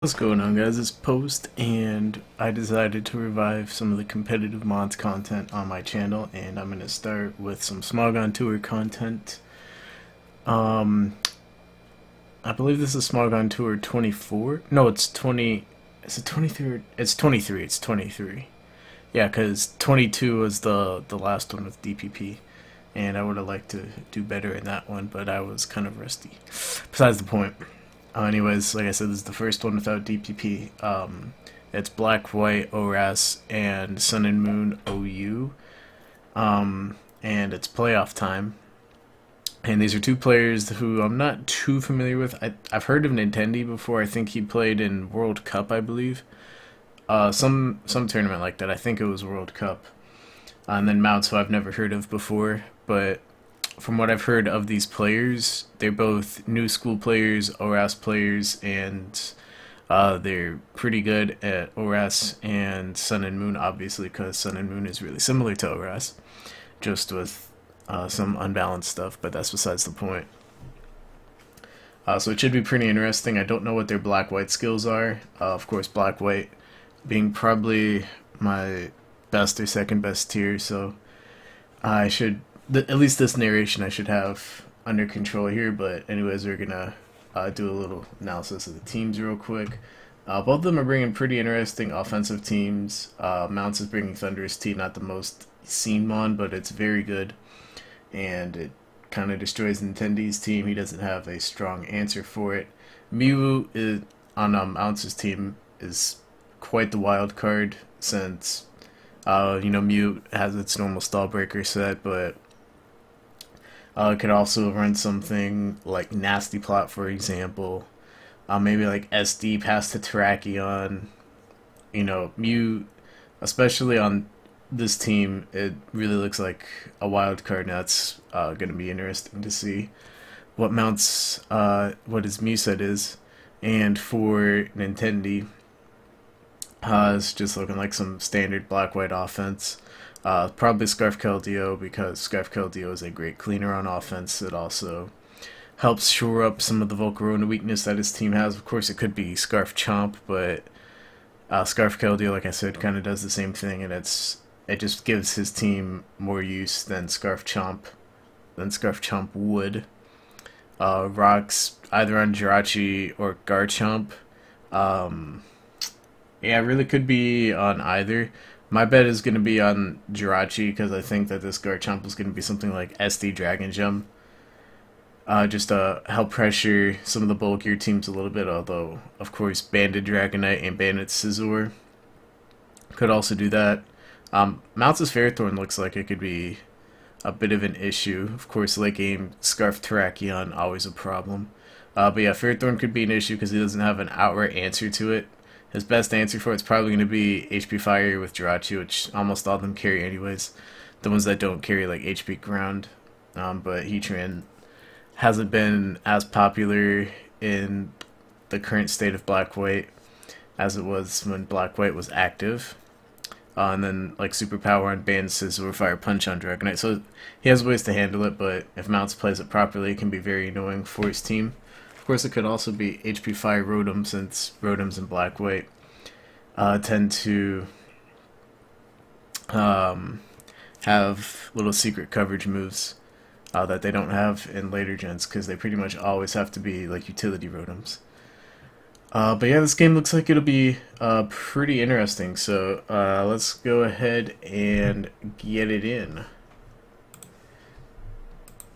What's going on, guys? It's Post, and I decided to revive some of the competitive mods content on my channel, and I'm going to start with some Smogon Tour content. Um, I believe this is Smogon Tour 24. No, it's 20. Is it 23? It's 23. It's 23. Yeah, because 22 was the last one with DPP, and I would have liked to do better in that one, but I was kind of rusty. Besides the point. Anyways, like I said, this is the first one without DPP. It's Black, White, ORAS, and Sun and Moon OU. And it's playoff time. And these are two players who I'm not too familiar with. I've heard of Nintendi before. I think he played in World Cup, I believe. Some tournament like that. I think it was World Cup. And then Mounts, who I've never heard of before. But from what I've heard of these players, they're both new school players, ORAS players, and they're pretty good at ORAS and Sun and Moon, obviously, because Sun and Moon is really similar to ORAS, just with some unbalanced stuff, but that's besides the point. So it should be pretty interesting. I don't know what their black-white skills are. Of course, black-white being probably my best or second best tier, so I should... at least this narration I should have under control here, but anyways, we're gonna do a little analysis of the teams real quick. Both of them are bringing pretty interesting offensive teams. Mounts is bringing Thunderous T, not the most seen mon, but it's very good, and it kind of destroys Nintendi's team. He doesn't have a strong answer for it. Mew is, on Mounts' team is quite the wild card, since Mew has its normal stall breaker set, but it could also run something like Nasty Plot, for example. Maybe like SD Pass to Terrakion. Mew, especially on this team, it really looks like a wild card. Now it's going to be interesting to see what what his Mew set is. And for Nintendi, it's just looking like some standard black-white offense. Probably Scarf Keldeo, because Scarf Keldeo is a great cleaner on offense. It also helps shore up some of the Volcarona weakness that his team has. Of course, it could be Scarf Chomp, but Scarf Keldeo, like I said, kind of does the same thing, and it just gives his team more use than Scarf Chomp would. Rocks either on Jirachi or Garchomp. Yeah, it really could be on either. My bet is going to be on Jirachi, because I think that this Garchomp is going to be something like SD Dragon Gem. Just to help pressure some of the bulkier teams a little bit, although, of course, Banded Dragonite and Banded Scizor could also do that. Mounts' Ferrothorn looks like it could be a bit of an issue. Of course, late game, Scarf Terrakion, always a problem. But yeah, Ferrothorn could be an issue because he doesn't have an outright answer to it. His best answer for it's probably going to be HP Fire with Jirachi, which almost all of them carry anyways. The ones that don't carry like HP Ground. But Heatran hasn't been as popular in the current state of Black-White as it was when Black-White was active. And then like Superpower on Band Scizor, Fire Punch on Dragonite. So he has ways to handle it, but if Mounts plays it properly, it can be very annoying for his team. Of course, it could also be HP Fire Rotom, since Rotoms and Black-White tend to have little secret coverage moves that they don't have in later gens, because they pretty much always have to be like utility Rotoms. But yeah, this game looks like it'll be pretty interesting, so let's go ahead and get it in.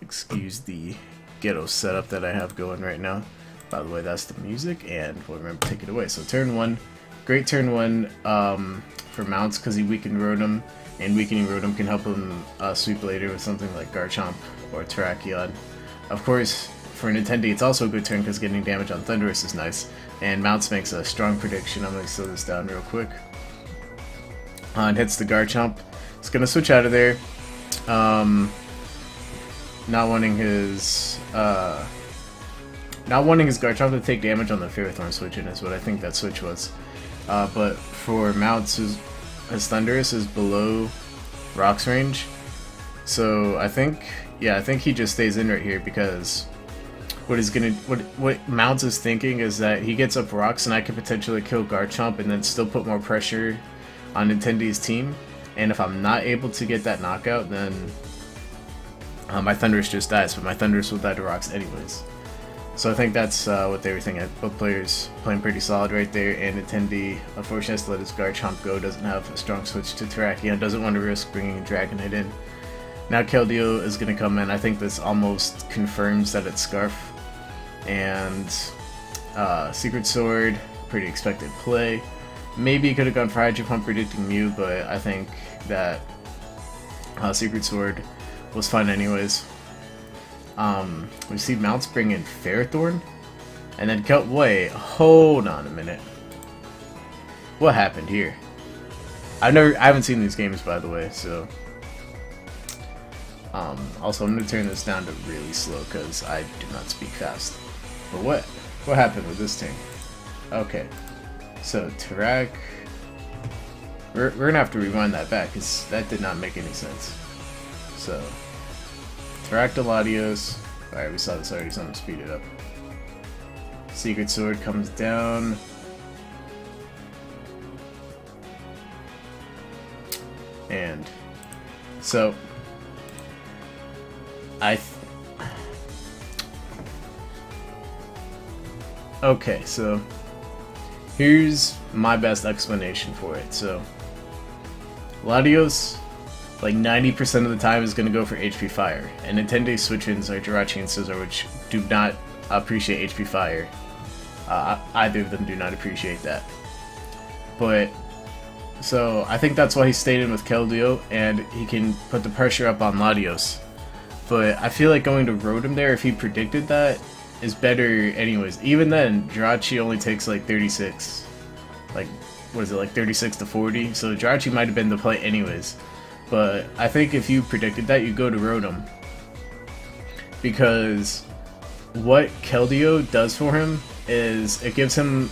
Excuse the ghetto setup that I have going right now. By the way, that's the music, and we'll remember to take it away. So turn one, great turn one for Mounts, because he weakened Rotom, and weakening Rotom can help him sweep later with something like Garchomp or Terrakion. Of course, for Nintendi, it's also a good turn because getting damage on Thundurus is nice, and Mounts makes a strong prediction. I'm going to slow this down real quick. And hits the Garchomp. It's going to switch out of there. Not wanting his Garchomp to take damage on the Ferrothorn switch in is what I think that switch was. But for Mounts, his Thundurus is below Rock's range. So I think he just stays in right here, because what Mounts is thinking is that he gets up rocks and I could potentially kill Garchomp and then still put more pressure on Nintendi's team. And if I'm not able to get that knockout, then my Thundurus just dies, but my Thundurus will die to rocks anyways. So I think that's what they were thinking. Both players playing pretty solid right there, and Nintendi unfortunately has to let his Garchomp go, doesn't have a strong switch to Terrakion, doesn't want to risk bringing Dragonite in. Now Keldeo is going to come in. I think this almost confirms that it's Scarf. And Secret Sword, pretty expected play. Maybe he could have gone for Hydro Pump predicting Mew, but I think that Secret Sword was fine anyways. We see Mounts bring in Ferrothorn, and then wait, hold on a minute. What happened here? I haven't seen these games, by the way, so also I'm gonna turn this down to really slow because I do not speak fast. But what happened with this team? Okay, so Tarak, we're gonna have to rewind that back because that did not make any sense. So Latios. Alright, we saw this already, so I'm gonna speed it up. Secret Sword comes down. And so okay, so here's my best explanation for it. So Latios, like 90% of the time, is going to go for HP Fire, and Nintendi's switch-ins are Jirachi and Scizor, which do not appreciate HP Fire. Either of them do not appreciate that. But so I think that's why he stayed in with Keldeo, and he can put the pressure up on Latios. But I feel like going to Rotom there, if he predicted that, is better anyways. Even then, Jirachi only takes like 36. Like, what is it, like 36 to 40? So Jirachi might have been the play anyways. But I think if you predicted that, you go to Rotom. Because what Keldeo does for him is it gives him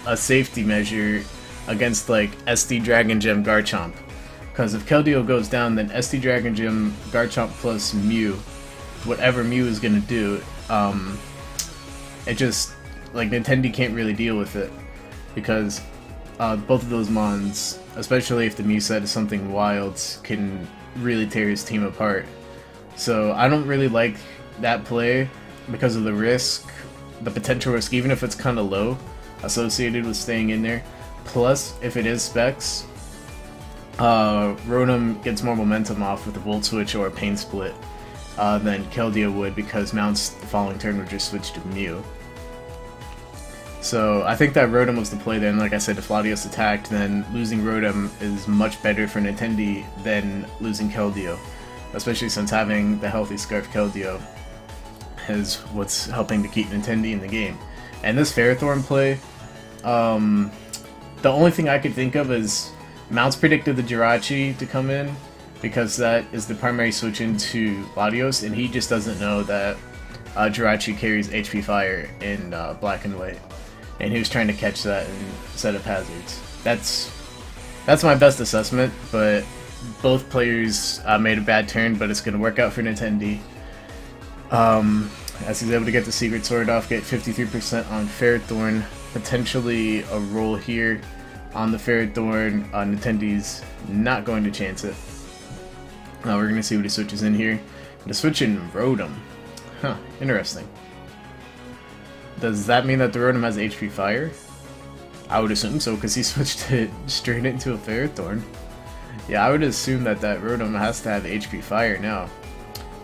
a safety measure against like SD Dragon Gem Garchomp. Because if Keldeo goes down, then SD Dragon Gem Garchomp plus Mew, whatever Mew is going to do, it just, like, Nintendi can't really deal with it. Because both of those mons, especially if the Mew set is something wild, can really tear his team apart. So I don't really like that play because of the risk, the potential risk, even if it's kind of low, associated with staying in there. Plus, if it is Specs, Rotom gets more momentum off with a Volt Switch or a Pain Split than Keldeo would, because Mounts the following turn would just switch to Mew. So I think that Rotom was the play there, and like I said, if Latios attacked, then losing Rotom is much better for Nintendi than losing Keldeo, especially since having the healthy Scarf Keldeo is what's helping to keep Nintendi in the game. And this Ferrothorn play, the only thing I could think of is Mounts predicted the Jirachi to come in, because that is the primary switch into Latios, and he just doesn't know that Jirachi carries HP Fire in Black and White. And he was trying to catch that and set up hazards. That's my best assessment, but both players made a bad turn, but it's going to work out for Nintendi. As he's able to get the Secret Sword off, get 53% on Ferrothorn, potentially a roll here on the Ferrothorn. Nintendi's not going to chance it. We're going to see what he switches in here. To switch in Rotom. Huh, interesting. Does that mean that the Rotom has HP Fire? I would assume so, because he switched it straight into a Ferrothorn. Yeah, I would assume that that Rotom has to have HP Fire now.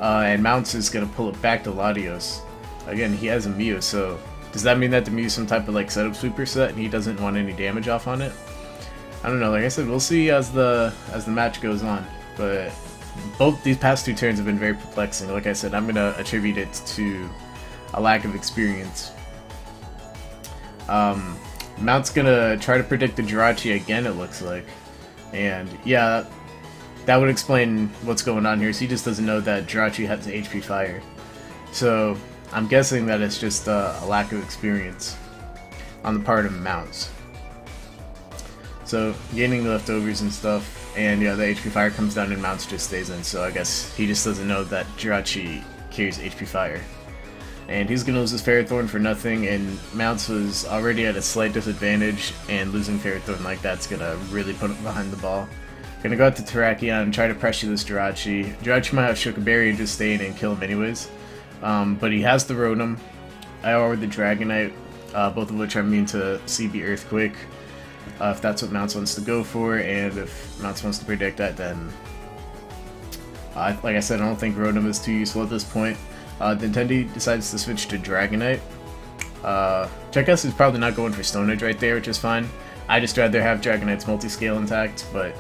And Mounts is going to pull it back to Latios. Again, he has a Mew, so does that mean that the Mew is some type of like setup sweeper set and he doesn't want any damage off on it? I don't know, like I said, we'll see as the match goes on. But both these past two turns have been very perplexing. Like I said, I'm going to attribute it to a lack of experience. Mount's gonna try to predict the Jirachi again, it looks like. And yeah, that would explain what's going on here. So he just doesn't know that Jirachi has HP Fire. So I'm guessing that it's just a lack of experience on the part of Mounts. So gaining the leftovers and stuff, and yeah, the HP Fire comes down and Mounts just stays in. So I guess he just doesn't know that Jirachi carries HP Fire. and he's gonna lose his Ferrothorn for nothing, and Mounts was already at a slight disadvantage, and losing Ferrothorn like that's gonna really put him behind the ball. Gonna go out to Terrakion and try to pressure this Jirachi. Jirachi might have Shook Berry and just stay in and kill him anyways. But he has the Rotom, or the Dragonite, both of which are immune to CB Earthquake. If that's what Mounts wants to go for, and if Mounts wants to predict that, then like I said, I don't think Rotom is too useful at this point. Nintendi decides to switch to Dragonite. Which I guess is probably not going for Stone Edge right there, which is fine. I just rather have Dragonite's multi-scale intact, but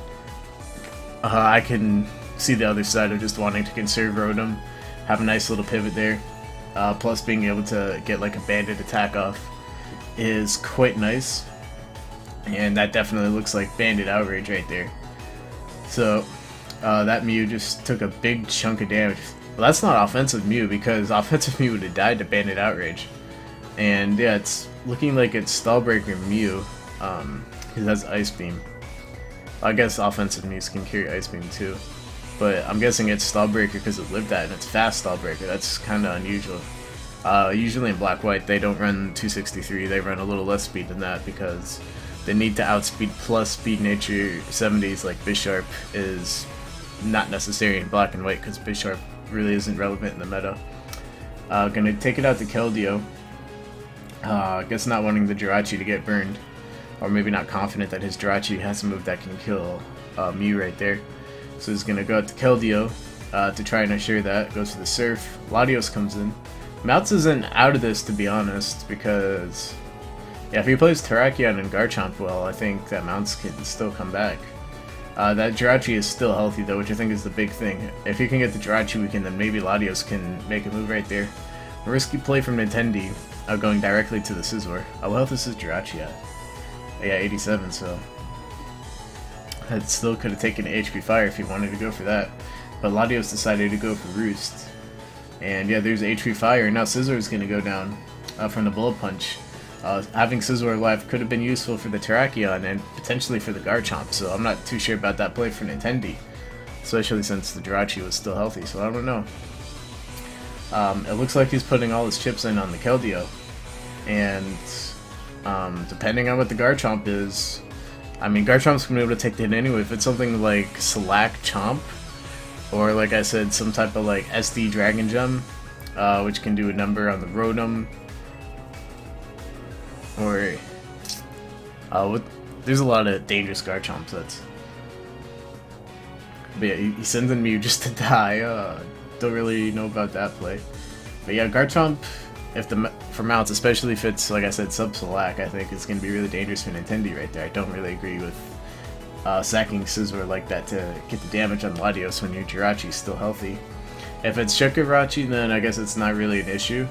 I can see the other side of just wanting to conserve Rotom, have a nice little pivot there. Plus being able to get like a banded attack off is quite nice. And that definitely looks like banded outrage right there. So that Mew just took a big chunk of damage. Well, that's not offensive Mew, because offensive Mew would have died to banded outrage. And yeah, it's looking like it's Stallbreaker Mew, because that's Ice Beam. I guess offensive Mews can carry Ice Beam too, but I'm guessing it's Stallbreaker because it lived that, and it's fast Stallbreaker. That's kind of unusual. Usually in Black-White they don't run 263, they run a little less speed than that because the need to outspeed plus speed nature 70s like Bisharp is not necessary in Black and White because Bisharp really isn't relevant in the meta. Gonna take it out to Keldeo. I guess not wanting the Jirachi to get burned, or maybe not confident that his Jirachi has a move that can kill Mew right there. So he's gonna go out to Keldeo to try and assure that. Goes for the Surf. Latios comes in. Mounts isn't out of this, to be honest, because yeah, if he plays Terrakion and Garchomp well, I think that Mounts can still come back. That Jirachi is still healthy though, which I think is the big thing. If he can get the Jirachi weakened, then maybe Latios can make a move right there. A risky play from Nintendi, going directly to the Scizor. What health is his Jirachi at? Yeah, 87, so that still could have taken HP Fire if he wanted to go for that. But Latios decided to go for Roost. And yeah, there's HP Fire, and now Scizor is going to go down from the Bullet Punch. Having Scizor alive could have been useful for the Terrakion and potentially for the Garchomp, so I'm not too sure about that play for Nintendi. Especially since the Jirachi was still healthy, so I don't know. It looks like he's putting all his chips in on the Keldeo. And depending on what the Garchomp is, I mean, Garchomp's going to be able to take the hit anyway. If it's something like Slack Chomp, or like I said, some type of like SD Dragon Gem, which can do a number on the Rotom, or there's a lot of dangerous Garchomp sets. But yeah, he sends in Mew just to die. Don't really know about that play. But yeah, Garchomp, for Mounts, especially if it's, like I said, sub-Slack, I think it's going to be really dangerous for Nintendi right there. I don't really agree with sacking Scizor like that to get the damage on Latios when your Jirachi's still healthy. If it's Shokirachi, then I guess it's not really an issue.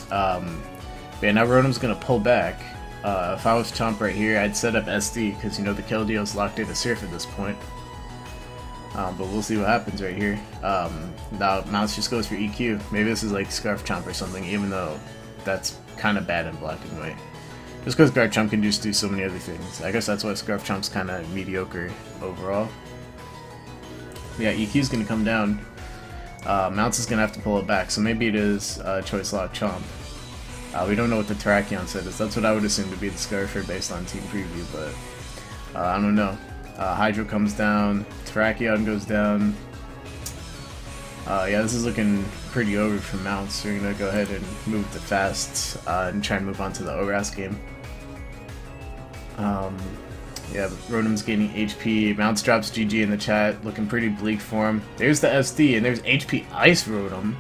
But yeah, now Rotom's going to pull back. If I was Chomp right here, I'd set up SD, because you know the Keldeo's locked into Surf at this point. But we'll see what happens right here. Now Mounts just goes for EQ. Maybe this is like Scarf Chomp or something, even though that's kind of bad in Black and White. Just because Garchomp can just do so many other things. I guess that's why Scarf Chomp's kind of mediocre overall. Yeah, EQ's going to come down. Mounts is going to have to pull it back, so maybe it is Choice Lock Chomp. We don't know what the Terrakion set is. That's what I would assume to be the Scarfer based on Team Preview, but I don't know. Hydro comes down, Terrakion goes down. Yeah, this is looking pretty over for Mounts. We're going to go ahead and move to Fast and try and move on to the ORAS game. Yeah, Rotom's gaining HP. Mounts drops GG in the chat, looking pretty bleak for him. There's the SD, and there's HP Ice Rotom.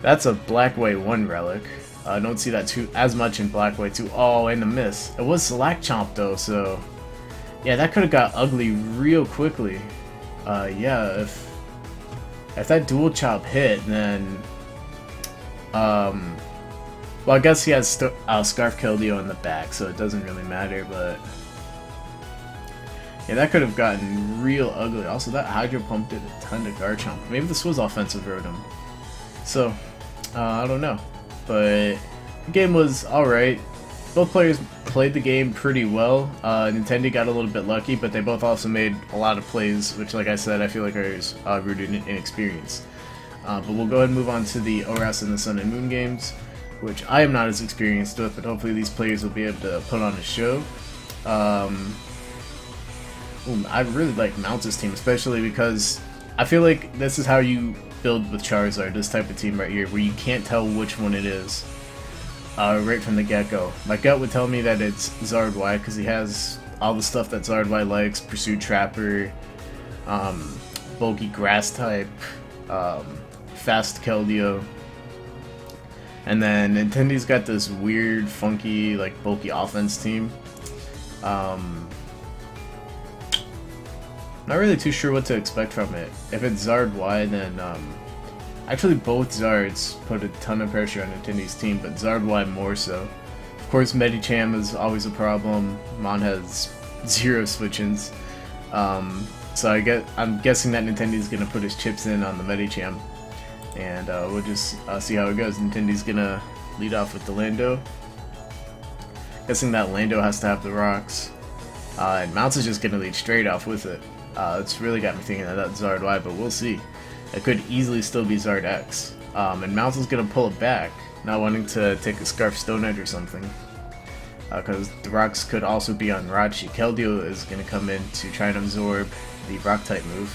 That's a Black-White 1 relic. I don't see that as much in Black-White 2. Oh, and a miss. It was Slack Chomp though, so yeah, that could have got ugly real quickly. Yeah, if that dual chop hit, then well, I guess he has Scarf Keldeo in the back, so it doesn't really matter, but yeah, that could have gotten real ugly. Also, that Hydro Pump did a ton to Garchomp. Maybe this was offensive Rotom. So, I don't know. But the game was alright. Both players played the game pretty well. Nintendi got a little bit lucky, but they both also made a lot of plays, which, like I said, I feel like are rooted in inexperience. But we'll go ahead and move on to the ORAS and the Sun and Moon games. which I am not as experienced with, but hopefully these players will be able to put on a show. I really like Mounts' team, especially because I feel like this is how you build with Charizard, this type of team right here, where you can't tell which one it is right from the get-go. My gut would tell me that it's Zard Y, because he has all the stuff that Zard Y likes: Pursuit Trapper, bulky Grass type, fast Keldeo. And then Nintendi's got this weird, funky, like, bulky offense team. Not really too sure what to expect from it. If it's Zard Y, then actually both Zards put a ton of pressure on Nintendi's team, but Zard Y more so. Of course, Medicham is always a problem. Mon has 0 switch-ins. So I'm guessing that Nintendi's gonna put his chips in on the Medicham, and we'll just see how it goes. Nintendi's gonna lead off with the Lando. Guessing that Lando has to have the rocks, and Mounts is just gonna lead straight off with it. It's really got me thinking that that's Zard Y, but we'll see. It could easily still be Zard X, and Mounts is gonna pull it back, not wanting to take a Scarf Stone Edge or something. Because the rocks could also be on Rachi. Keldeo is going to come in to try and absorb the rock type move.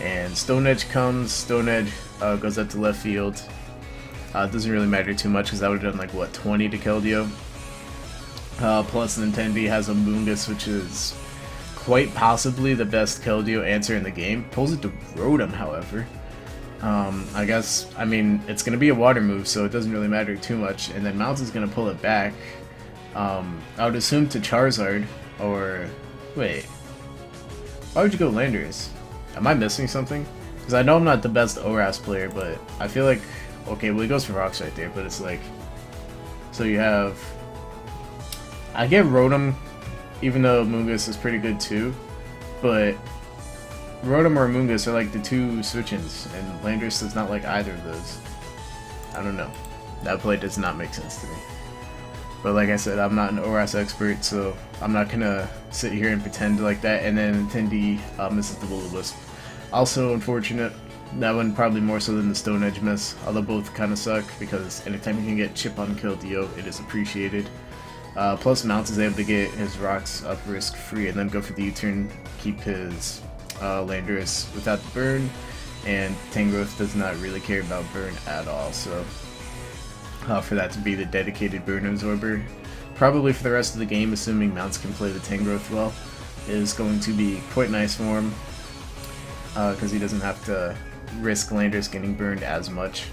And Stone Edge comes, Stone Edge goes up to left field. It doesn't really matter too much because that would have done like, what, 20 to Keldeo. Plus Nintendi has a Moongus, which is quite possibly the best Keldeo answer in the game. Pulls it to Rotom, however. I mean, it's going to be a water move, so it doesn't really matter too much. And then Mounts is going to pull it back. I would assume to Charizard, or... wait. Why would you go Landorus? Am I missing something? Because I know I'm not the best ORAS player, but I feel like... okay, well he goes for Rocks right there, but it's like... so you have... I get Rotom, even though Moongus is pretty good too, but... Rotom or Moongus are like the 2 switch-ins, and Landorus does not like either of those. I don't know. That play does not make sense to me. But like I said, I'm not an ORAS expert, so I'm not gonna sit here and pretend like that. And then Nintendi misses the Will-O-Wisp. Also unfortunate. That one probably more so than the Stone Edge miss, although both kind of suck, because anytime you can get chip on Keldeo, it is appreciated. Plus Mounts is able to get his rocks up risk-free and then go for the U-turn, keep his Landorus without the burn, and Tangrowth does not really care about burn at all, so... for that to be the dedicated burn absorber, probably for the rest of the game, assuming Mounts can play the Tangrowth well, is going to be quite nice for him, because he doesn't have to risk Landorus getting burned as much.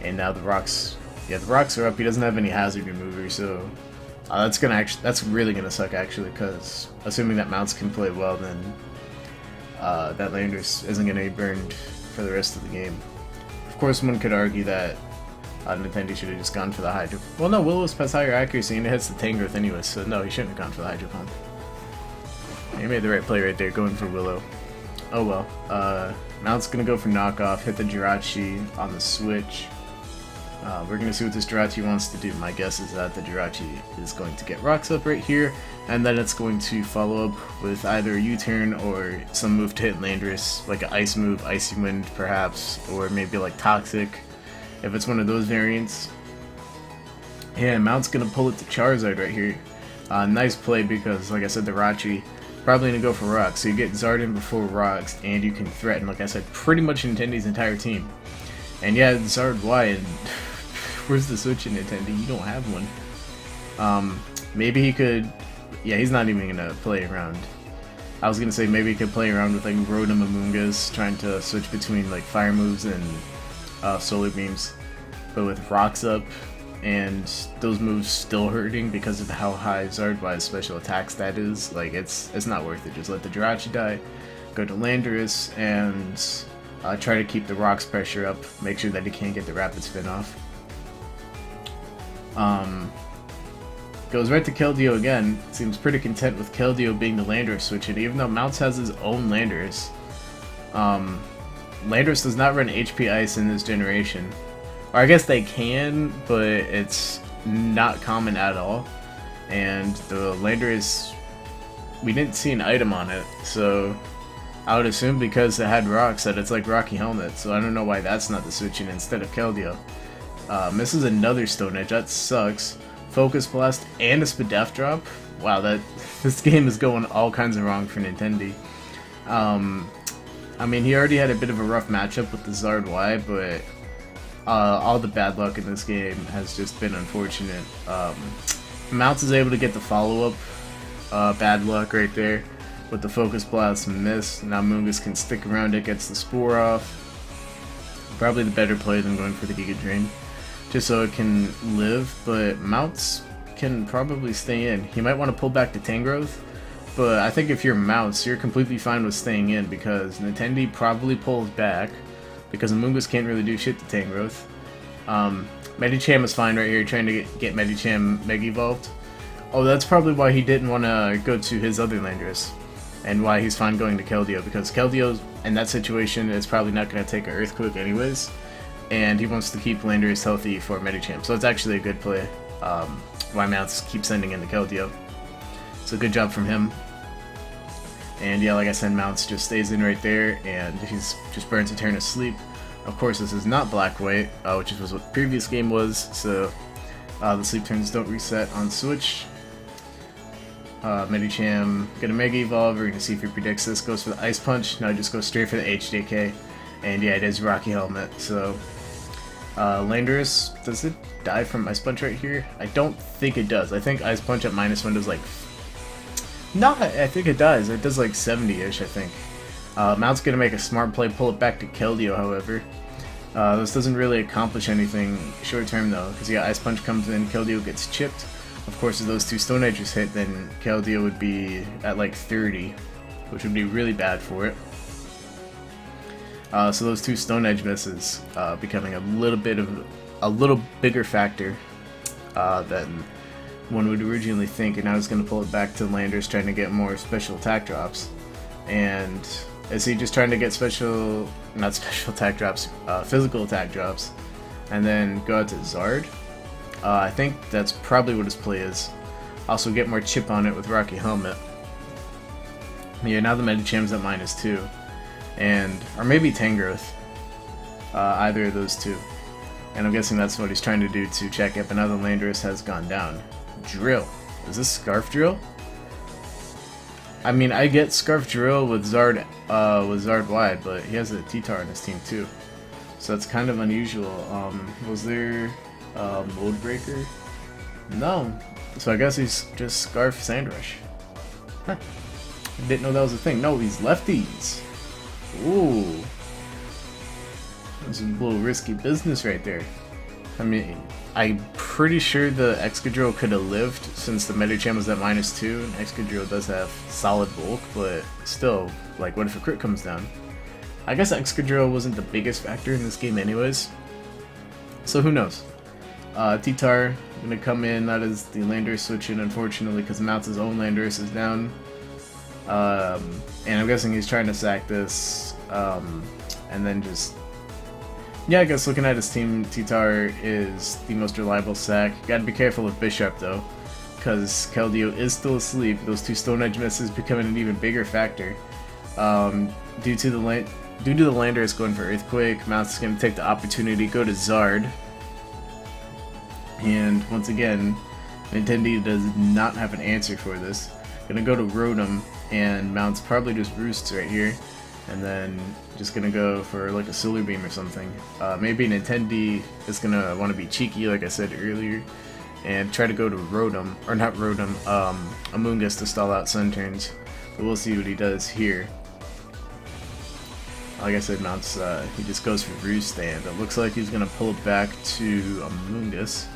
And now the rocks are up. He doesn't have any hazard remover, so that's really gonna suck actually, because assuming that Mounts can play well, then that Landorus isn't gonna be burned for the rest of the game. Of course, one could argue that Nintendi should have just gone for the Hydro. Well, no, Will-O-Wisp has higher accuracy and it hits the Tangrowth anyway, so no, he shouldn't have gone for the Hydro Pump. He made the right play right there, going for Willow. Oh well. Now it's gonna go for knockoff, hit the Jirachi on the switch. We're gonna see what this Jirachi wants to do. My guess is that the Jirachi is going to get rocks up right here, and then it's going to follow up with either a U-turn or some move to hit Landorus, like an Ice move, Icy Wind perhaps, or maybe like Toxic, if it's one of those variants. And Mount's gonna pull it to Charizard right here. Nice play because, like I said, the Jirachi probably gonna go for rocks, so you get Zard in before rocks, and you can threaten, like I said, pretty much Nintendi's entire team. And yeah, Zard Y, and where's the switch in Nintendi? You don't have one. Maybe he could... yeah, he's not even gonna play around. I was gonna say maybe he could play around with like Rotom Amoonguss, trying to switch between like fire moves and solar beams, but with rocks up and those moves still hurting because of how high Zard Y's special attack stat is, like it's not worth it. Just let the Jirachi die, go to Landorus, and try to keep the rocks pressure up, make sure that he can't get the rapid spin off. Goes right to Keldeo again. Seems pretty content with Keldeo being the Landorus switch, and even though Mounts has his own Landorus, Landorus does not run HP Ice in this generation. Or I guess they can, but it's not common at all. And the Landorus, we didn't see an item on it, so I would assume because it had rocks that it's like Rocky Helmet, so I don't know why that's not the switch in instead of Keldeo. Misses another Stone Edge. That sucks. Focus Blast and a Spadef drop. Wow, this game is going all kinds of wrong for Nintendi. I mean, he already had a bit of a rough matchup with the Zard Y, but all the bad luck in this game has just been unfortunate. Mounts is able to get the follow-up bad luck right there with the Focus Blast miss. Now Mungus can stick around it, gets the Spore off. Probably the better play than going for the Giga Drain, just so it can live, but Mounts can probably stay in. He might want to pull back to Tangrowth, but I think if you're Mounts, you're completely fine with staying in, because Nintendi probably pulls back, because Amoonguss can't really do shit to Tangrowth. Medicham is fine right here, trying to get Medicham Mega Evolved. Oh, that's probably why he didn't want to go to his other Landorus, and why he's fine going to Keldeo, because Keldeo, in that situation, is probably not going to take an Earthquake anyways, and he wants to keep Landorus healthy for Medicham, so it's actually a good play. Why Mounts keep sending in the Keldeo. So good job from him. And yeah, like I said, Mounts just stays in right there, and he's just burns a turn of sleep. Of course, this is not black-white, which was what the previous game was, so the sleep turns don't reset on Switch. Medicham, get a Mega Evolve, we're going to see if he predicts this. Goes for the Ice Punch, no, just goes straight for the HJK. And yeah, it is Rocky Helmet, so Landorus, does it die from Ice Punch right here? I don't think it does. I think Ice Punch at -1 does like... No, I think it does. It does like 70-ish, I think. Mount's gonna make a smart play, pull it back to Keldeo, however. This doesn't really accomplish anything short term though, because yeah, Ice Punch comes in, Keldeo gets chipped. Of course, if those two Stone Edges hit, then Keldeo would be at like 30, which would be really bad for it. So those two Stone Edge misses becoming a little bigger factor than one would originally think, and now he's going to pull it back to Landorus, trying to get more special attack drops. And is he just trying to get not special attack drops, physical attack drops, and then go out to Zard? I think that's probably what his play is. Also get more chip on it with Rocky Helmet. Yeah, now the Medicham's at -2. Or maybe Tangrowth. Either of those two. And I'm guessing that's what he's trying to do to check it, but now the Landorus has gone down. Drill. Is this Scarf Drill? I mean, I get Scarf Drill with Zard Y, but he has a T-Tar on his team too. So that's kind of unusual. Was there Mold Breaker? No. So I guess he's just Scarf Sandrush. Huh. Didn't know that was a thing. No, he's lefties. Ooh. That's a little risky business right there. I mean, I'm pretty sure the Excadrill could have lived since the Medicham was at -2, and Excadrill does have solid bulk, but still, like, what if a crit comes down? I guess Excadrill wasn't the biggest factor in this game anyways, so who knows. T-Tar gonna come in, that is the Landorus switch in, unfortunately, because Mounts' own Landorus is down. And I'm guessing he's trying to sack this, and then just... Yeah, I guess looking at his team, T-Tar is the most reliable sack. Gotta be careful with Bishop though, because Keldeo is still asleep. Those two Stone Edge misses becoming an even bigger factor. Due to the Landorus going for Earthquake, Mounts is going to take the opportunity, go to Zard. And once again, Nintendi does not have an answer for this. Gonna go to Rotom, and Mounts probably just roosts right here. And then just gonna go for like a Solar Beam or something. Maybe Nintendi is gonna want to be cheeky, like I said earlier, and try to go to Rotom, or not Rotom, Amoonguss to stall out Sun Turns. But we'll see what he does here. Like I said, Mounts, he just goes for Roost, and it looks like he's gonna pull it back to Amoonguss.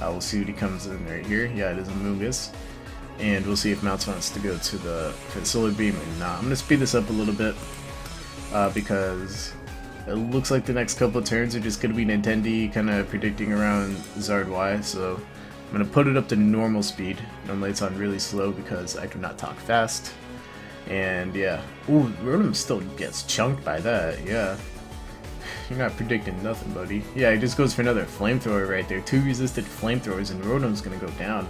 We'll see what he comes in right here. Yeah, it is Amoonguss. And we'll see if Mounts wants to go to the Solar Beam or not. I'm gonna speed this up a little bit. Because it looks like the next couple of turns are just going to be Nintendi kind of predicting around Zard Y, so I'm going to put it up to normal speed. Normally it's on really slow because I do not talk fast. And yeah, ooh, Rotom still gets chunked by that, yeah. You're not predicting nothing, buddy. Yeah, he just goes for another Flamethrower right there. 2 resisted Flamethrowers and Rotom's going to go down.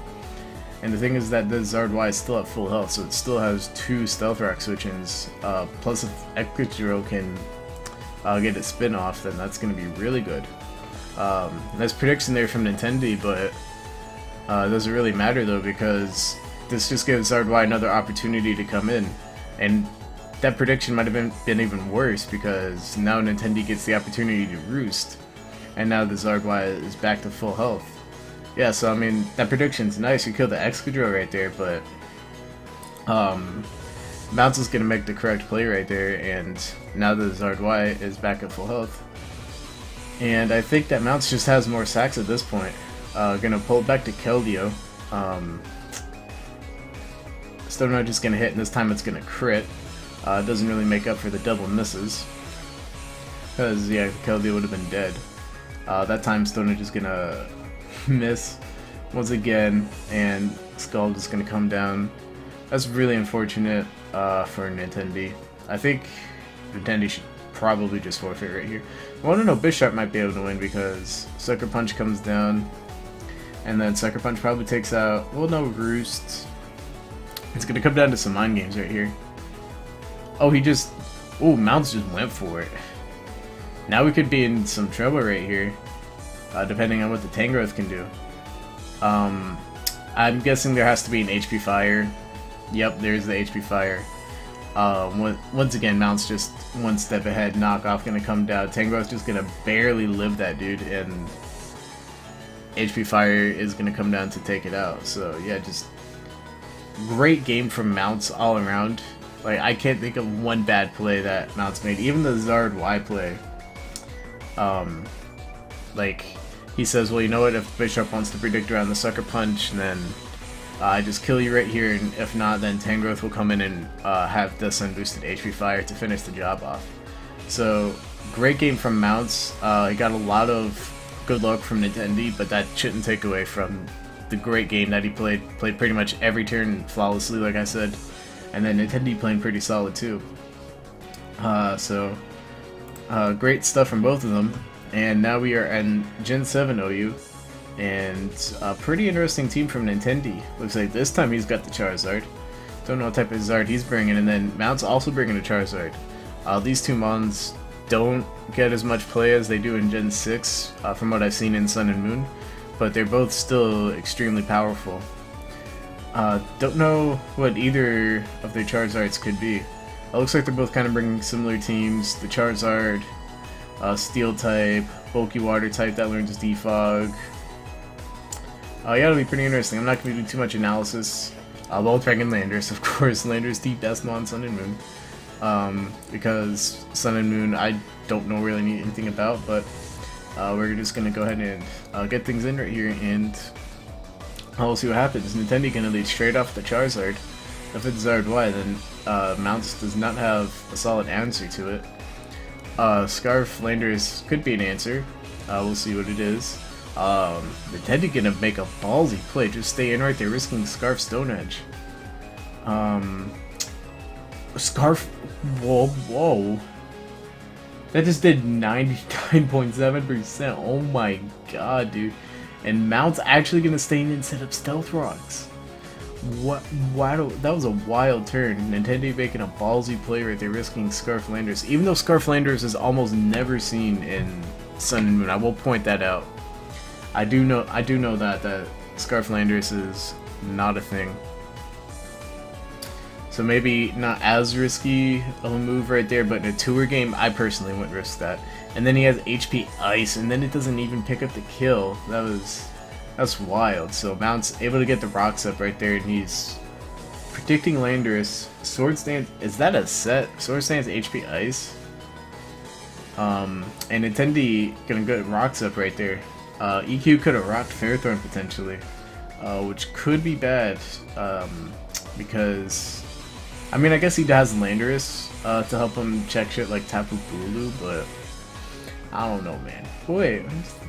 And the thing is that the Zard Y is still at full health, so it still has 2 Stealth Rock switch-ins. Plus if Excadrill can get its spin off, then that's going to be really good. Nice prediction there from Nintendi, but it doesn't really matter though, because this just gives Zard Y another opportunity to come in, and that prediction might have been even worse, because now Nintendi gets the opportunity to roost, and now the Zard Y is back to full health. Yeah, so I mean, that prediction's nice. You kill the Excadrill right there, but Mounts is gonna make the correct play right there, and now the Zard Y is back at full health. And I think that Mounts just has more sacks at this point. Gonna pull it back to Keldeo. Stone Edge is gonna hit, and this time it's gonna crit. It doesn't really make up for the double misses, because yeah, Keldeo would have been dead. That time Stone Edge is gonna miss once again, and Scald is gonna come down. That's really unfortunate for Nintendi. I think Nintendi should probably just forfeit right here. I want to know, Bisharp might be able to win, because Sucker Punch comes down, and then Sucker Punch probably takes out, well, no, Roost. It's gonna come down to some mind games right here. Oh, Mounts just went for it. Now we could be in some trouble right here, depending on what the Tangrowth can do. I'm guessing there has to be an HP Fire. Yep, there's the HP Fire. Once again, Mounts just one step ahead. Knockoff gonna come down. Tangrowth just gonna barely live that dude, and HP Fire is gonna come down to take it out. So yeah, just great game from Mounts all around. Like, I can't think of one bad play that Mounts made. Even the Zard Y play. Like, he says, well, you know what, if Bisharp wants to predict around the Sucker Punch, then I just kill you right here, and if not, then Tangrowth will come in and have this unboosted HP Fire to finish the job off. So, great game from Mounts. He got a lot of good luck from Nintendi, but that shouldn't take away from the great game that he played. Played pretty much every turn flawlessly, like I said. And then Nintendi playing pretty solid too. Great stuff from both of them. And now we are in Gen 7 OU. And a pretty interesting team from Nintendi. Looks like this time he's got the Charizard. Don't know what type of Zard he's bringing. And then Mounts also bringing a Charizard. These two Mons don't get as much play as they do in Gen 6, from what I've seen in Sun and Moon. But they're both still extremely powerful. Don't know what either of their Charizards could be. It looks like they're both kind of bringing similar teams. The Charizard, Steel type, bulky water type that learns Defog. Yeah, it'll be pretty interesting. I'm not going to do too much analysis. Both bringing Landorus, of course. Landorus the best Mon Sun and Moon. Because Sun and Moon I don't know really anything about, but we're just going to go ahead and get things in right here, and we'll see what happens. Nintendi gonna lead straight off the Charizard. If it's Zard Y, then Mounts does not have a solid answer to it. Scarf Landorus could be an answer. We'll see what it is. Nintendi gonna make a ballsy play. Just stay in right there, risking Scarf Stone Edge. Scarf. Whoa. That just did 99.7%. Oh my god, dude. And Mount's actually gonna stay in and set up Stealth Rocks. What? Wow, that was a wild turn. Nintendi making a ballsy play right there, risking Scarf Landorus. Even though Scarf Landorus is almost never seen in Sun and Moon, I will point that out. I do know that Scarf Landorus is not a thing. So maybe not as risky of a move right there, but in a tour game, I personally wouldn't risk that. And then he has HP Ice, and then it doesn't even pick up the kill. That's wild. So Mount's able to get the rocks up right there, and he's predicting Landorus. Swords Dance, is that a set? Swords Dance HP Ice? And Nintendi gonna get rocks up right there. EQ could have rocked Ferrothorn potentially, which could be bad, because I mean, I guess he has Landorus to help him check shit like Tapu Bulu, but I don't know, man. Wait,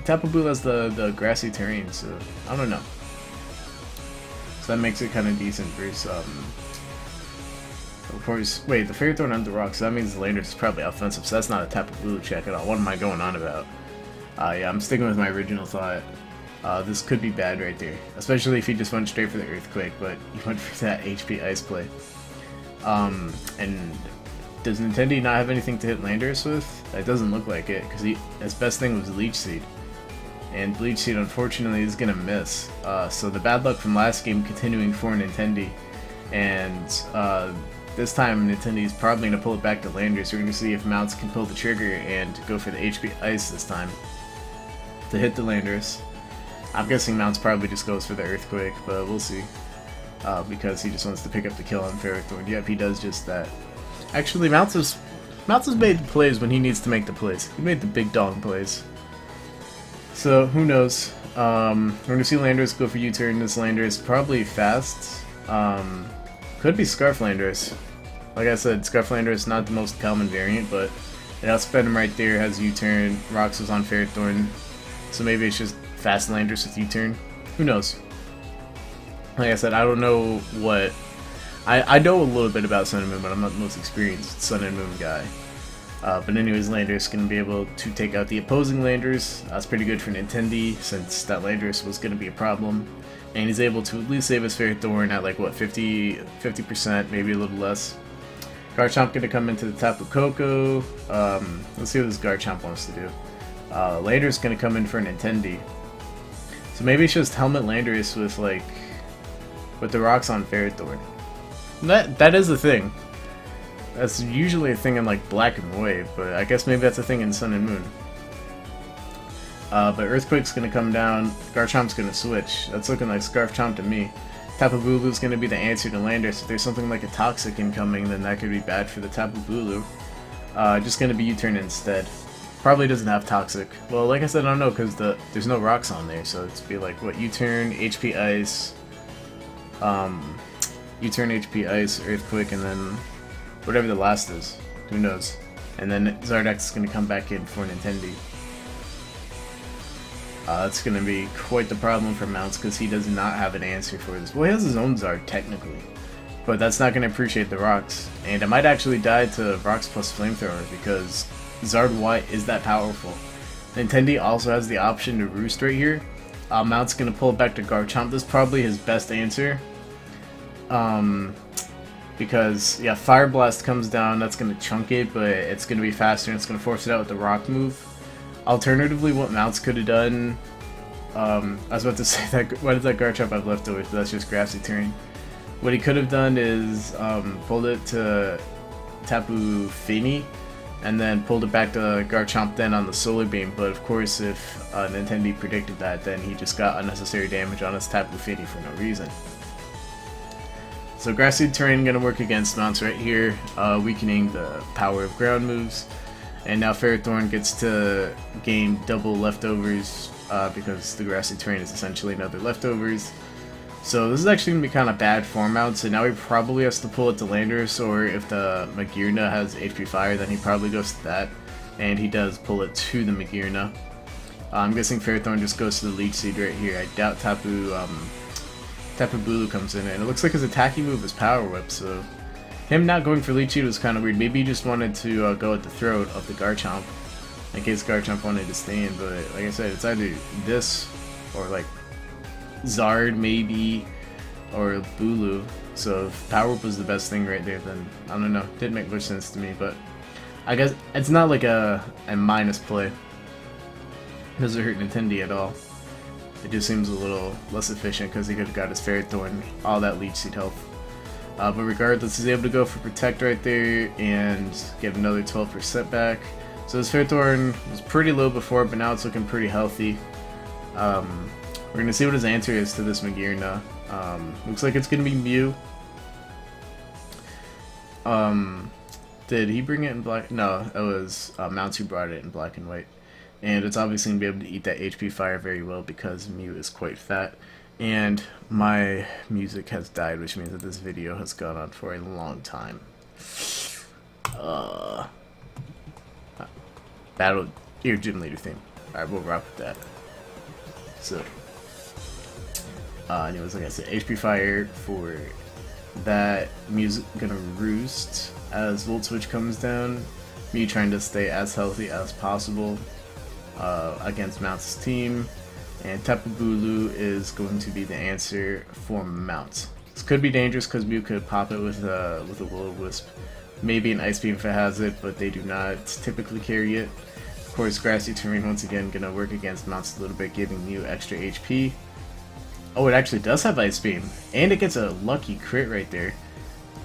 Tapu Bulu has the grassy terrain, so I don't know. So that makes it kind of decent versus, of course, wait, the Ferrothorn on the rocks, so that means Landorus is probably offensive, so that's not a Tapu Bulu check at all. What am I going on about? Yeah, I'm sticking with my original thought. This could be bad right there, especially if he just went straight for the Earthquake, but he went for that HP Ice play. And does Nintendi not have anything to hit Landorus with? It doesn't look like it, because his best thing was Leech Seed. and Bleach Seed unfortunately is gonna miss. So the bad luck from last game continuing for Nintendi, and this time Nintendi is probably gonna pull it back to Landers. We're gonna see if Mounts can pull the trigger and go for the HP Ice this time to hit the Landers. I'm guessing Mounts probably just goes for the Earthquake, but we'll see. Because he just wants to pick up the kill on Ferrothorn. Yep, he does just that. Actually, Mounts has made the plays when he needs to make the plays. He made the big dog plays. So, who knows? We're going to see Landers go for U-turn. This Landers probably fast. Could be Scarf Landers. Like I said, Scarf Landers is not the most common variant, but it outsped him right there, has U-turn. Rocks was on Ferrothorn. So maybe it's just fast Landers with U-turn. Who knows? Like I said, I don't know what... I know a little bit about Sun and Moon, but I'm not the most experienced Sun and Moon guy. But anyways, Landers going to be able to take out the opposing Landers. That's pretty good for Nintendi, since that Landers was going to be a problem. And he's able to at least save his Ferrothorn at like, what, 50%, maybe a little less. Garchomp going to come into the Tapu Koko. Let's see what this Garchomp wants to do. Landers going to come in for Nintendi. So maybe it's just Helmet Landers with like... with the rocks on Ferrothorn. That is a thing. That's usually a thing in like Black and White, but I guess maybe that's a thing in Sun and Moon. But Earthquake's gonna come down, Garchomp's gonna switch. That's looking like Scarf Chomp to me. Tapu Bulu's gonna be the answer to Landers. If there's something like a Toxic incoming, then that could be bad for the Tapu Bulu. Just gonna be U-turn instead. Probably doesn't have Toxic. Well, like I said, I don't know, because there's no rocks on there, so it's be like, what, U-turn, HP Ice, U-turn, HP Ice, Earthquake, and then whatever the last is. Who knows? And then Zardex is going to come back in for Nintendi. That's going to be quite the problem for Mounts, because he does not have an answer for this. Well, he has his own Zard, technically. But that's not going to appreciate the rocks. And it might actually die to rocks plus Flamethrower, because Zard Y is that powerful. Nintendi also has the option to Roost right here. Mount's going to pull it back to Garchomp. This is probably his best answer. Because, yeah, Fire Blast comes down, that's going to chunk it, but it's going to be faster and it's going to force it out with the Rock move. Alternatively, what Mounts could have done, I was about to say, that why does that Garchomp have leftovers, but that's just Grassy Terrain. What he could have done is pulled it to Tapu Fini, and then pulled it back to Garchomp then on the Solar Beam, but of course if Nintendi predicted that, then he just got unnecessary damage on his Tapu Fini for no reason. So Grassy Terrain gonna work against Mounts right here, weakening the power of ground moves. And now Ferrothorn gets to gain double leftovers because the Grassy Terrain is essentially another leftovers. So this is actually gonna be kind of bad for Mounts, so now he probably has to pull it to Landers, or if the Magearna has HP Fire, then he probably goes to that. And he does pull it to the Magearna. I'm guessing Ferrothorn just goes to the Leech Seed right here. I doubt Tapu Bulu comes in, and it looks like his attacking move is Power Whip, so him not going for Leech Seed was kind of weird. Maybe he just wanted to go at the throat of the Garchomp, in case Garchomp wanted to stay in, but like I said, it's either this, or like Zard maybe, or Bulu, so if Power Whip was the best thing right there, then I don't know, didn't make much sense to me, but I guess it's not like a minus play. It doesn't hurt Nintendi at all. It just seems a little less efficient because he could have got his Ferrothorn, all that Leech Seed health. But regardless, he's able to go for Protect right there and get another 12% back. So his Ferrothorn was pretty low before, but now it's looking pretty healthy. We're going to see what his answer is to this Magearna. Looks like it's going to be Mew. Did he bring it in black? No, it was Mounts who brought it in black and white. And it's obviously going to be able to eat that HP Fire very well because Mew is quite fat. And my music has died, which means that this video has gone on for a long time. Battle your gym leader theme. Alright, we'll rock with that. So, anyways, like I said, HP Fire for that. Mew's gonna roost as Volt Switch comes down. Mew trying to stay as healthy as possible against Mounts' team. And Tapu Bulu is going to be the answer for Mounts. This could be dangerous because Mew could pop it with a Will-O-Wisp. Maybe an Ice Beam if it has it, but they do not typically carry it. Of course, Grassy Terrain once again gonna work against Mounts a little bit, giving Mew extra HP. Oh, it actually does have Ice Beam, and it gets a lucky crit right there.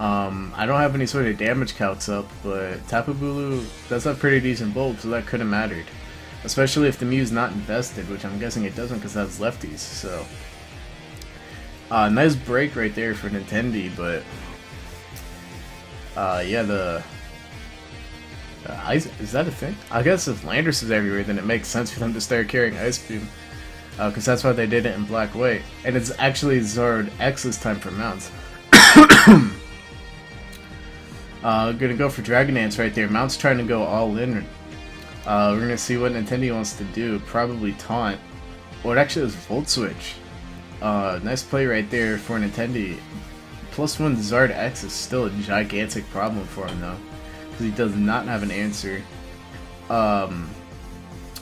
I don't have any sort of damage calcs up, but Tapu Bulu does have pretty decent bulk, so that could have mattered. Especially if the Mew's not invested, which I'm guessing it doesn't because that's lefties, so... nice break right there for Nintendi, but... yeah, the ice, is that a thing? I guess if Landorus is everywhere, then it makes sense for them to start carrying Ice Beam. Because that's why they did it in Black-White. And it's actually Zard X's time for Mounts. Gonna go for Dragon Dance right there. Mount's trying to go all in. We're gonna see what Nintendi wants to do. Probably Taunt. Or it actually is Volt Switch. Nice play right there for Nintendi. +1 Zard X is still a gigantic problem for him though, because he does not have an answer.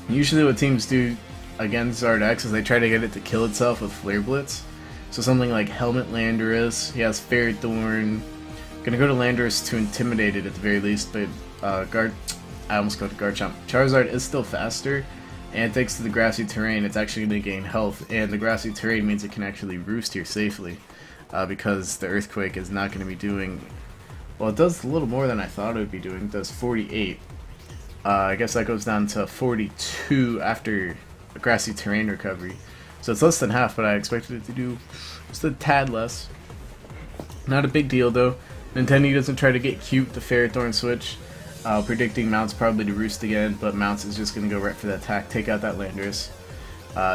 Usually what teams do against Zard X is they try to get it to kill itself with Flare Blitz. So something like Helmet Landorus, he has Fairy Thorn. Gonna go to Landorus to intimidate it at the very least, but I almost go to Garchomp. Charizard is still faster, and thanks to the Grassy Terrain, it's actually gonna gain health, and the Grassy Terrain means it can actually roost here safely. Because the Earthquake is not going to be doing... Well, it does a little more than I thought it would be doing. It does 48. I guess that goes down to 42 after a Grassy Terrain recovery. So it's less than half, but I expected it to do just a tad less. Not a big deal, though. Nintendi doesn't try to get cute the Ferrothorn switch. Predicting Mounts probably to roost again, but Mounts is just going to go right for the attack, take out that Landorus.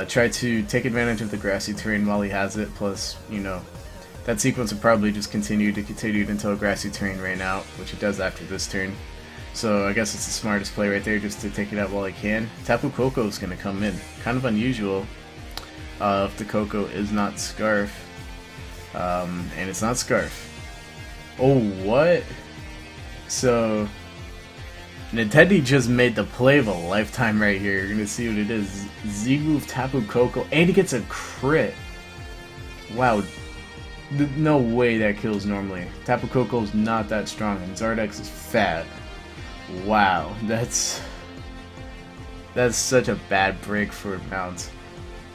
Try to take advantage of the Grassy Terrain while he has it, plus, you know... That sequence would probably just continue until Grassy Terrain ran out, which it does after this turn. So I guess it's the smartest play right there, just to take it out while he can. Tapu Koko is going to come in. Kind of unusual if the Koko is not Scarf. And it's not Scarf. Oh, what? So, Nintendi just made the play of a lifetime right here. You're going to see what it is. Z-move Tapu Koko, and he gets a crit. Wow. No way that kills normally. Tapu Koko's not that strong, and Zardex is fat. Wow, that's such a bad break for Mounts.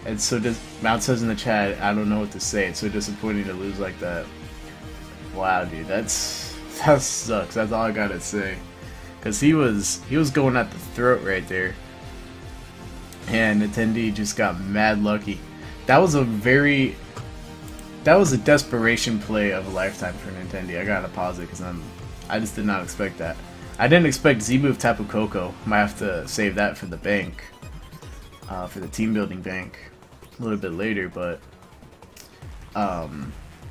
And so Mount says in the chat, I don't know what to say. It's so disappointing to lose like that. Wow, dude, that sucks. That's all I gotta say. Cause he was going at the throat right there, and Nintendi just got mad lucky. That was a desperation play of a lifetime for Nintendi. I gotta pause it because I just did not expect that. I didn't expect Z-move Tapu Koko. Might have to save that for the bank, for the team building bank, a little bit later. But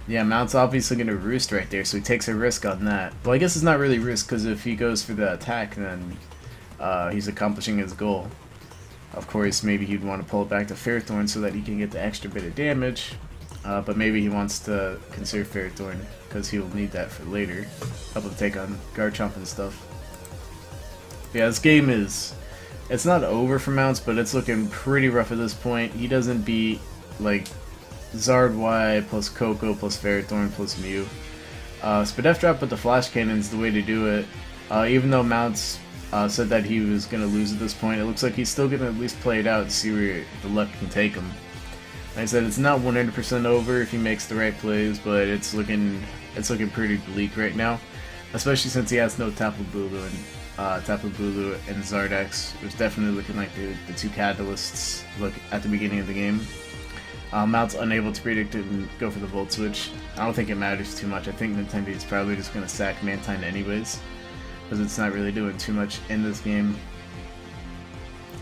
yeah, Mount's obviously gonna roost right there, so he takes a risk on that. Well, I guess it's not really risk because if he goes for the attack, then he's accomplishing his goal. Of course, maybe he'd want to pull it back to Ferrothorn so that he can get the extra bit of damage. But maybe he wants to conserve Ferrothorn because he'll need that for later. Help him take on Garchomp and stuff. Yeah, this game it's not over for Mounts, but it's looking pretty rough at this point. He doesn't beat, like, Zard Y plus Koko plus Ferrothorn plus Mew. Spadef drop with the Flash Cannon's the way to do it. Even though Mounts said that he was going to lose at this point, it looks like he's still going to at least play it out and see where the luck can take him. Like I said, it's not 100% over if he makes the right plays, but it's looking pretty bleak right now, especially since he has no Tapu Bulu and Zardex, which definitely looking like the two catalysts look at the beginning of the game. Mount's unable to predict it and go for the Volt Switch. I don't think it matters too much. I think Nintendi is probably just going to sack Mantine anyways, because it's not really doing too much in this game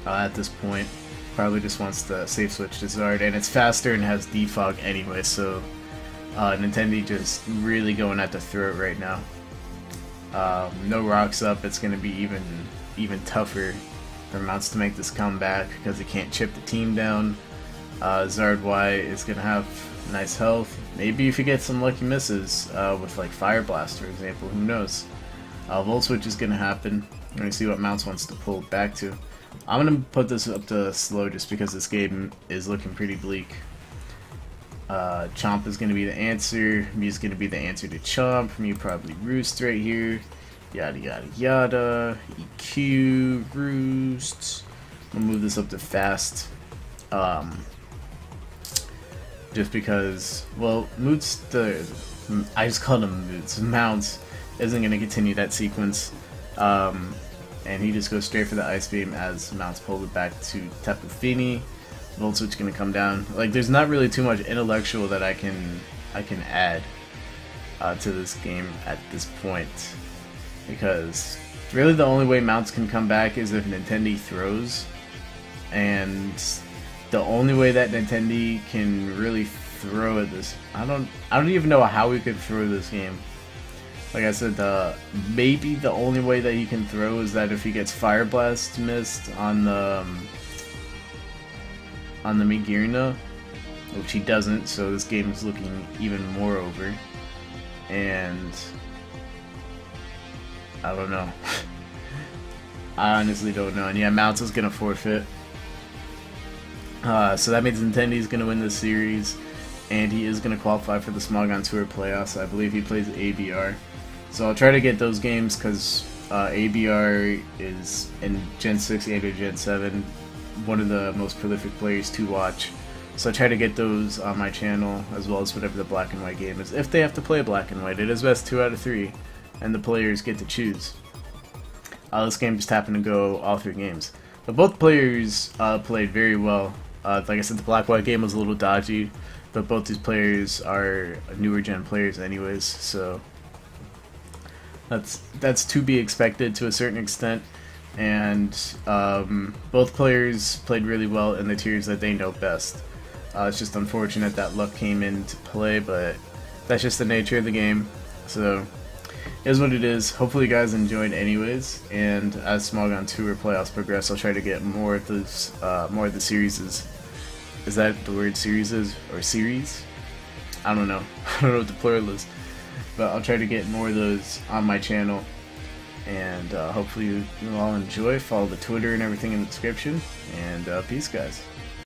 at this point. Probably just wants to safe switch to Zard, and it's faster and has defog anyway, so Nintendi just really going at the throat right now. No rocks up, it's going to be even tougher for Mounts to make this comeback because he can't chip the team down. Zard Y is going to have nice health. Maybe if he gets some lucky misses with like Fire Blast, for example, who knows. Volt Switch is going to happen. We're going to see what Mounts wants to pull back to. I'm going to put this up to slow just because this game is looking pretty bleak. Chomp is going to be the answer. Mew's going to be the answer to Chomp. Mew probably Roost right here. yada yada yada, EQ, roost. I'll move this up to fast. Just because, well, I just called him moots. Mounts isn't going to continue that sequence. And he just goes straight for the Ice Beam as Mounts pulled it back to Tapu Fini. Volt Switch going to come down. Like, there's not really too much intellectual that I can add to this game at this point, because really the only way Mounts can come back is if Nintendi throws, and the only way that Nintendi can really throw at this, I don't even know how we could throw this game. Like I said, maybe the only way that he can throw is that if he gets Fire Blast missed on the Magearna, which he doesn't, so this game is looking even more over. And I don't know. I honestly don't know. And yeah, Mounts is gonna forfeit. So that means Nintendi's gonna win this series, and he is gonna qualify for the Smogon Tour playoffs. I believe he plays ABR. So I'll try to get those games because ABR is in Gen 6 and Gen 7 one of the most prolific players to watch. So I try to get those on my channel, as well as whatever the black and white game is. If they have to play black and white, it is best 2 out of 3, and the players get to choose. This game just happened to go all 3 games. But both players played very well. Like I said, the black-white game was a little dodgy, but both these players are newer gen players anyways, so that's to be expected to a certain extent. And both players played really well in the tiers that they know best. It's just unfortunate that luck came into play, but that's just the nature of the game. So it is what it is. Hopefully you guys enjoyed anyways, and as Smogon Tour playoffs progress, I'll try to get more of those, more of the series. Is that the word series or series? I don't know. I don't know what the plural is, but I'll try to get more of those on my channel. And hopefully you all enjoy. Follow the Twitter and everything in the description. And peace, guys.